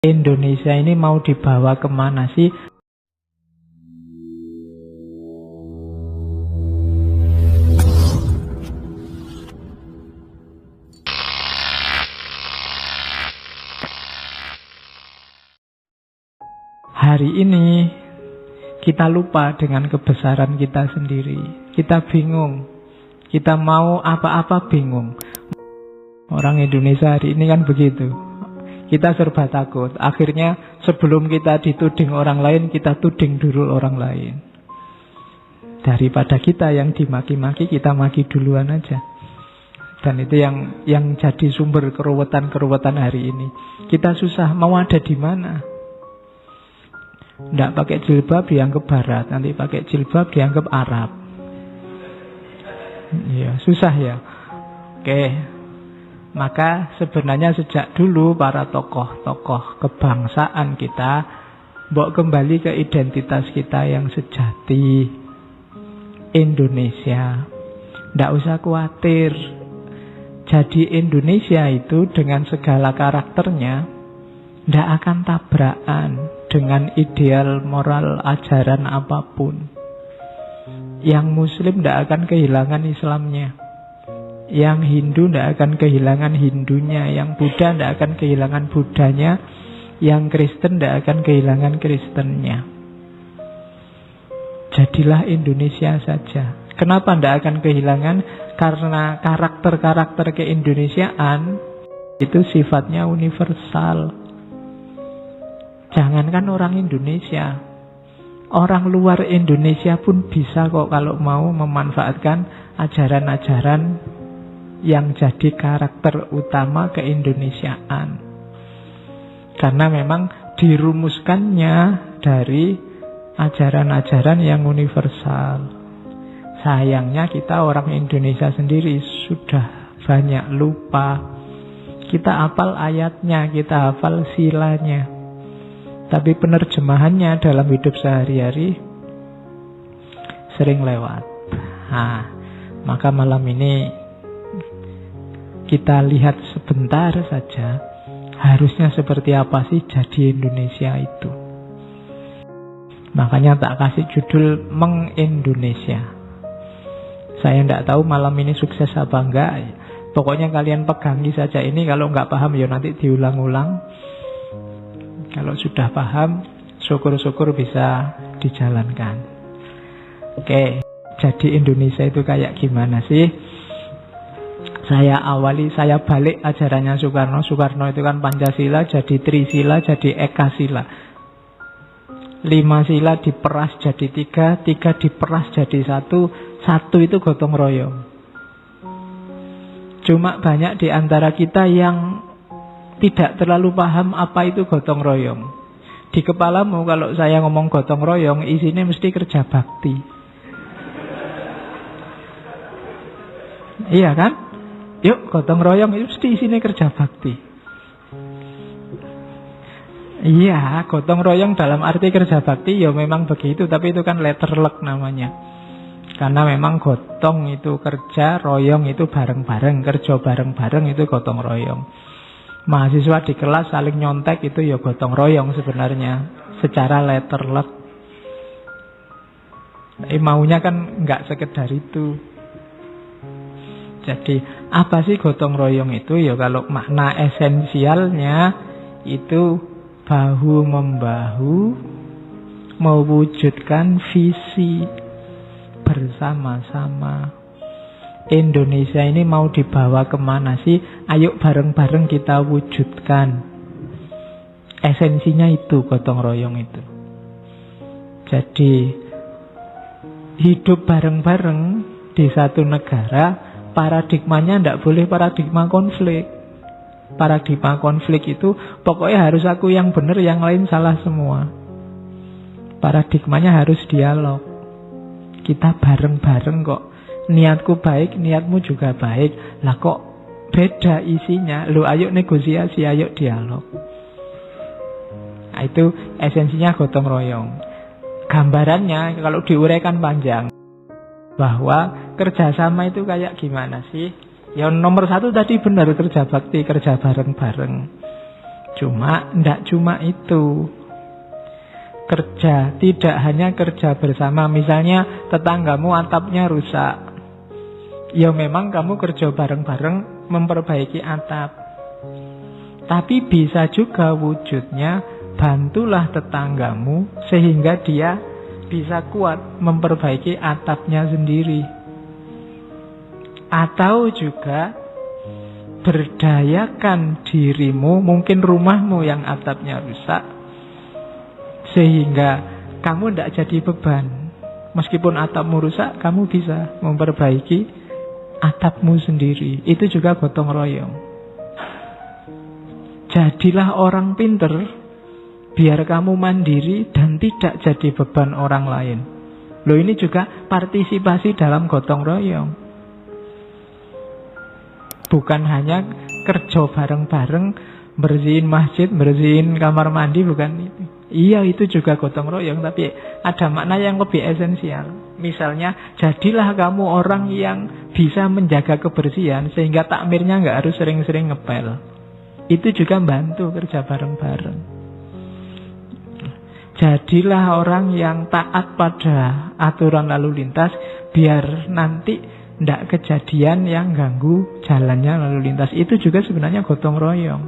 Indonesia ini mau dibawa kemana sih? Hari ini kita lupa dengan kebesaran kita sendiri. Kita bingung. Kita mau apa-apa bingung. Orang Indonesia hari ini kan begitu. Kita serba takut. Akhirnya sebelum kita dituding orang lain, kita tuding dulu orang lain. Daripada kita yang dimaki-maki, kita maki duluan aja. Dan itu yang jadi sumber keruwetan-keruwetan hari ini. Kita susah mau ada di mana. Nggak pakai jilbab dianggap barat, nanti pakai jilbab dianggap Arab. Ya, susah ya. Oke. Maka sebenarnya sejak dulu para tokoh-tokoh kebangsaan kita mbok kembali ke identitas kita yang sejati, Indonesia. Nggak usah khawatir. Jadi Indonesia itu dengan segala karakternya nggak akan tabrakan dengan ideal moral ajaran apapun. Yang Muslim nggak akan kehilangan Islamnya. Yang Hindu tidak akan kehilangan Hindunya. Yang Buddha tidak akan kehilangan Buddhanya. Yang Kristen tidak akan kehilangan Kristennya. Jadilah Indonesia saja. Kenapa tidak akan kehilangan? Karena karakter-karakter keindonesiaan itu sifatnya universal. Jangankan orang Indonesia, orang luar Indonesia pun bisa kok kalau mau memanfaatkan ajaran-ajaran yang jadi karakter utama keindonesiaan. Karena memang dirumuskannya dari ajaran-ajaran yang universal. Sayangnya kita orang Indonesia sendiri sudah banyak lupa. Kita hafal ayatnya, kita hafal silanya, tapi penerjemahannya dalam hidup sehari-hari sering lewat. Maka malam ini kita lihat sebentar saja harusnya seperti apa sih jadi Indonesia itu. Makanya tak kasih judul Meng-Indonesia. Saya tidak tahu malam ini sukses apa enggak. Pokoknya kalian pegangi saja ini. Kalau nggak paham ya nanti diulang-ulang. Kalau sudah paham, syukur-syukur bisa dijalankan. Oke, jadi Indonesia itu kayak gimana sih? Saya balik ajarannya Soekarno. Soekarno itu kan Pancasila, jadi Trisila, jadi Ekasila. 5 sila diperas jadi 3, 3 diperas jadi 1, 1 itu gotong royong. Cuma banyak di antara kita yang tidak terlalu paham apa itu gotong royong. Di kepalamu kalau saya ngomong gotong royong, isinya mesti kerja bakti. Iya kan? Yuk, gotong royong itu mesti isinya kerja bakti. Iya, gotong royong dalam arti kerja bakti ya memang begitu, tapi itu kan letterlek namanya. Karena memang gotong itu kerja, royong itu bareng-bareng, kerja bareng-bareng itu gotong royong. Mahasiswa di kelas saling nyontek itu ya gotong royong sebenarnya, secara letterlek. Maunya kan nggak sekedar itu. Jadi apa sih gotong royong itu? Ya kalau makna esensialnya itu bahu-membahu mewujudkan visi bersama-sama. Indonesia ini mau dibawa kemana sih? Ayo bareng-bareng kita wujudkan. Esensinya itu gotong royong itu. Jadi hidup bareng-bareng di satu negara. Paradigmanya tidak boleh paradigma konflik. Paradigma konflik itu pokoknya harus aku yang benar, yang lain salah semua. Paradigmanya harus dialog. Kita bareng-bareng kok. Niatku baik, niatmu juga baik. Lah kok beda isinya? Loh, ayo negosiasi, ayo dialog. Nah, itu esensinya gotong royong. Gambarannya kalau diuraikan panjang, bahwa kerjasama itu kayak gimana sih? Yang nomor 1 tadi benar, kerja bakti, kerja bareng-bareng. Cuma, tidak cuma itu. Kerja, tidak hanya kerja bersama. Misalnya tetanggamu atapnya rusak. Ya memang kamu kerja bareng-bareng memperbaiki atap. Tapi bisa juga wujudnya, bantulah tetanggamu sehingga dia bisa kuat memperbaiki atapnya sendiri. Atau juga berdayakan dirimu, mungkin rumahmu yang atapnya rusak, sehingga kamu tidak jadi beban. Meskipun atapmu rusak, kamu bisa memperbaiki atapmu sendiri. Itu juga gotong royong. Jadilah orang pinter, biar kamu mandiri dan tidak jadi beban orang lain. Loh, ini juga partisipasi dalam gotong royong. Bukan hanya kerja bareng-bareng, bersihin masjid, bersihin kamar mandi, bukan itu. Iya, itu juga gotong royong, tapi ada makna yang lebih esensial. Misalnya, jadilah kamu orang yang bisa menjaga kebersihan sehingga takmirnya nggak harus sering-sering ngepel. Itu juga bantu kerja bareng-bareng. Jadilah orang yang taat pada aturan lalu lintas, biar nanti tidak kejadian yang ganggu jalannya lalu lintas. Itu juga sebenarnya gotong royong.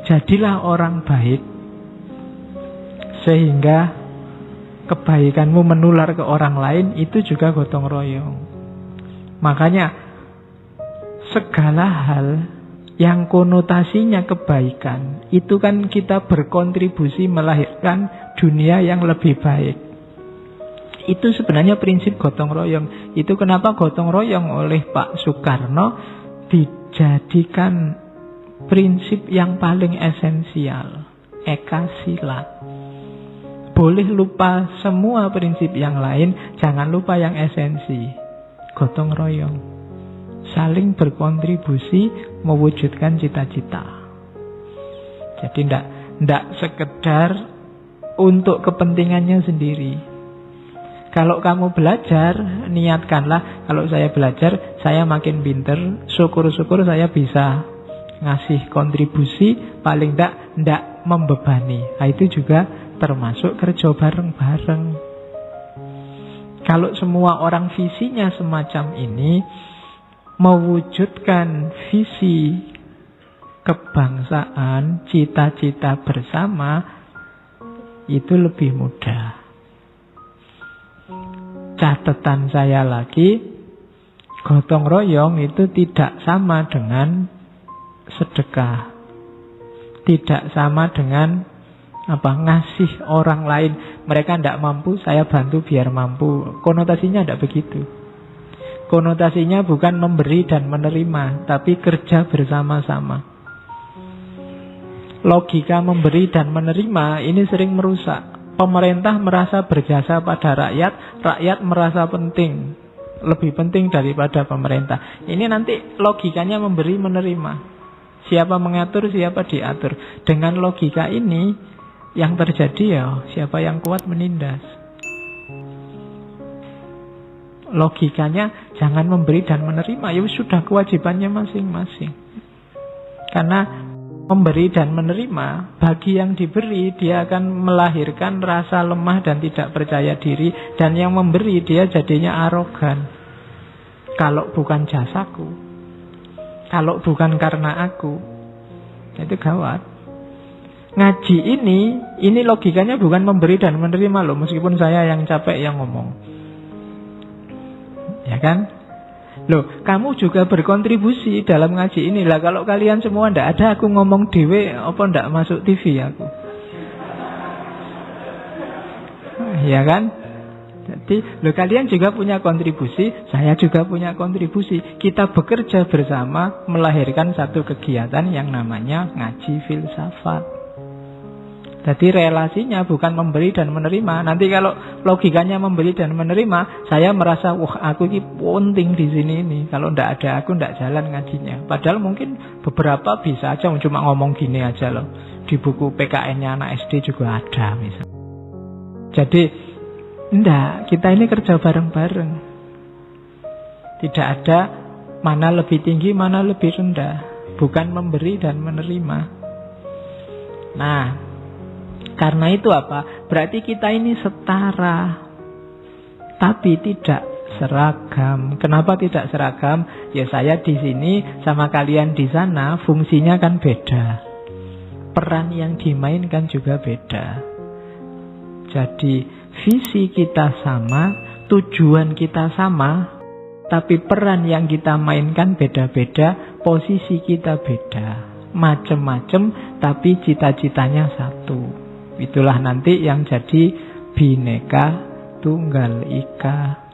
Jadilah orang baik, sehingga kebaikanmu menular ke orang lain. Itu juga gotong royong. Makanya segala hal yang konotasinya kebaikan, itu kan kita berkontribusi melahirkan dunia yang lebih baik. Itu sebenarnya prinsip gotong royong. Itu kenapa gotong royong oleh Pak Soekarno dijadikan prinsip yang paling esensial. Eka Sila. Boleh lupa semua prinsip yang lain, jangan lupa yang esensi. Gotong royong. Saling berkontribusi mewujudkan cita-cita. Jadi tidak sekedar untuk kepentingannya sendiri. Kalau kamu belajar, niatkanlah, kalau saya belajar, saya makin pinter, syukur-syukur saya bisa ngasih kontribusi, paling tidak membebani. Nah, itu juga termasuk kerja bareng-bareng. Kalau semua orang visinya semacam ini, mewujudkan visi kebangsaan, cita-cita bersama, itu lebih mudah. Catatan saya lagi, gotong royong itu tidak sama dengan sedekah. Tidak sama dengan ngasih orang lain. Mereka tidak mampu, saya bantu biar mampu. Konotasinya tidak begitu. Konotasinya bukan memberi dan menerima, tapi kerja bersama-sama. Logika memberi dan menerima ini sering merusak. Pemerintah merasa berjasa pada rakyat, rakyat merasa penting, lebih penting daripada pemerintah. Ini nanti logikanya memberi menerima. Siapa mengatur, siapa diatur. Dengan logika ini yang terjadi ya siapa yang kuat menindas. Logikanya jangan memberi dan menerima, ya sudah kewajibannya masing-masing. Karena memberi dan menerima, bagi yang diberi dia akan melahirkan rasa lemah dan tidak percaya diri, dan yang memberi dia jadinya arogan. Kalau bukan jasaku, kalau bukan karena aku, itu gawat. Ngaji ini logikanya bukan memberi dan menerima loh, meskipun saya yang capek yang ngomong. Ya kan? Loh, kamu juga berkontribusi dalam ngaji ini. Lah kalau kalian semua ndak ada, aku ngomong dewe, apa ndak masuk TV aku? Ya kan? Jadi, loh, kalian juga punya kontribusi, saya juga punya kontribusi. Kita bekerja bersama melahirkan satu kegiatan yang namanya ngaji filsafat. Jadi relasinya bukan memberi dan menerima. Nanti kalau logikanya memberi dan menerima, saya merasa, wah aku ini penting di sini ini. Kalau ndak ada aku ndak jalan ngajinya. Padahal mungkin beberapa bisa aja cuma ngomong gini aja loh. Di buku PKN-nya anak SD juga ada misalnya. Jadi ndak, kita ini kerja bareng-bareng. Tidak ada mana lebih tinggi, mana lebih rendah. Bukan memberi dan menerima. Nah, karena itu apa? Berarti kita ini setara, tapi tidak seragam. Kenapa tidak seragam? Ya saya di sini sama kalian di sana, fungsinya kan beda. Peran yang dimainkan juga beda. Jadi visi kita sama, tujuan kita sama, tapi peran yang kita mainkan beda-beda, posisi kita beda. Macem-macem, tapi cita-citanya satu. Itulah nanti yang jadi Bhinneka Tunggal Ika.